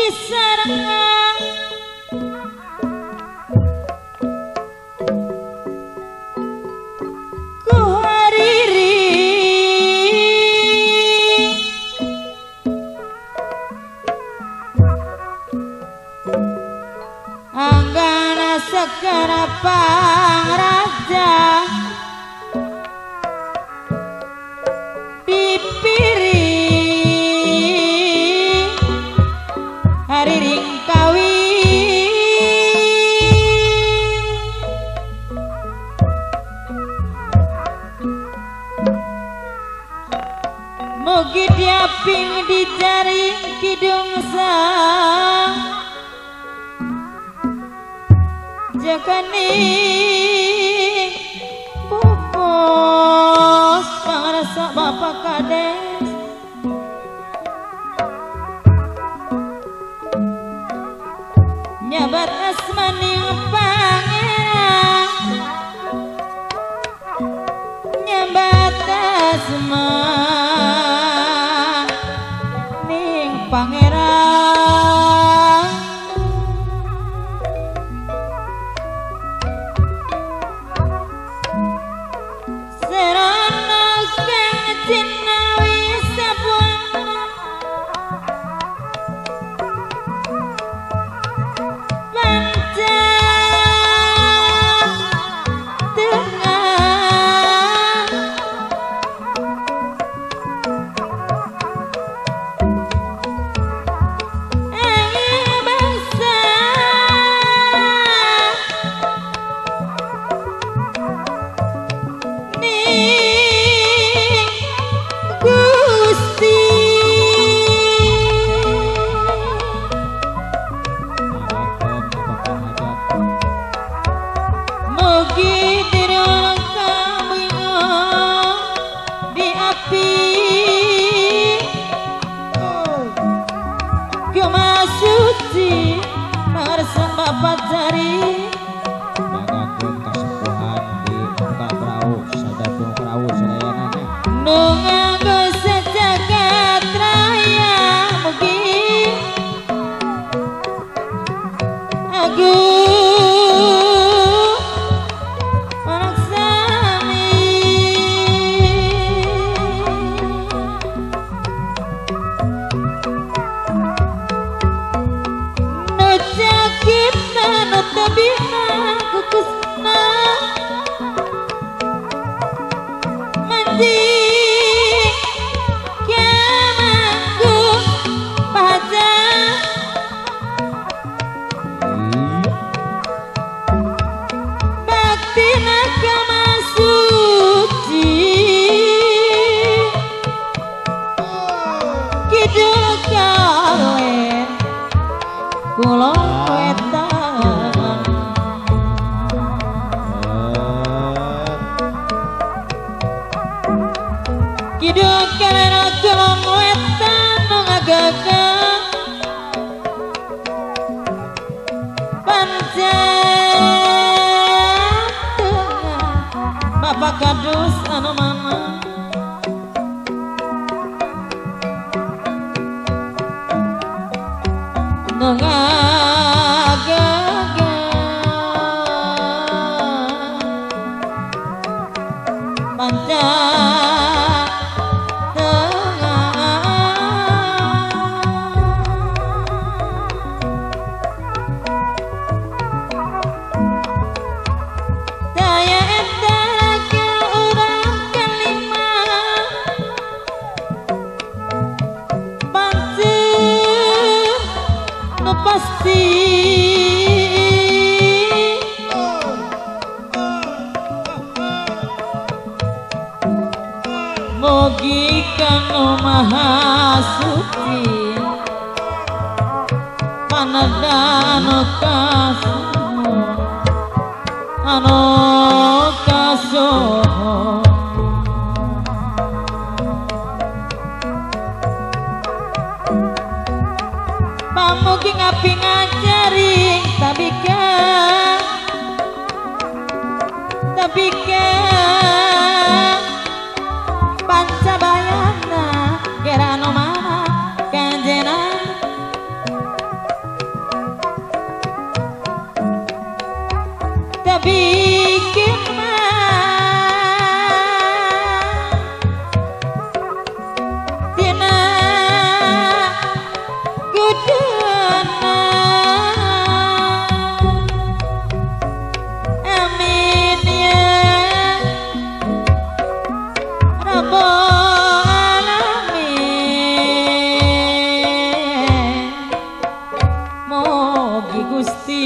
sarang ku hariri anggana sekara pangraja pipiri hariring kawi mugi diaping dijaring kidung sang jakaning pupus pangrasa bapak kades nyabat asmaning pangeran nyabat asmaning pangeran serana kang cinawi sabuana panca tengah angin bangsa ning Gusti mugi dirulung kabingung di api kemasuci marsa bapak jari Bagakeun kasepuhan di muka perahu sadantung perahu sadayanana nu nganggo sejagat raya mugi agung palaksami nu cakipna nu tabina kukusna mandi kamangku baca bakti nakama suci kidul kawen kulon wetan kidul kalena kulon wetan nu ngagagang panca tengah bapak kadus anu mana nu ngagagang panca daya entara ke urang kelima pancen nu pasti mugi kanu maha suci panadanu kasumo anu kasumo pamugi ngapi ngajaring tabika pancabayana gerano mana kanjena bikin tina gudana amin ya rabbal alamin mugi Gusti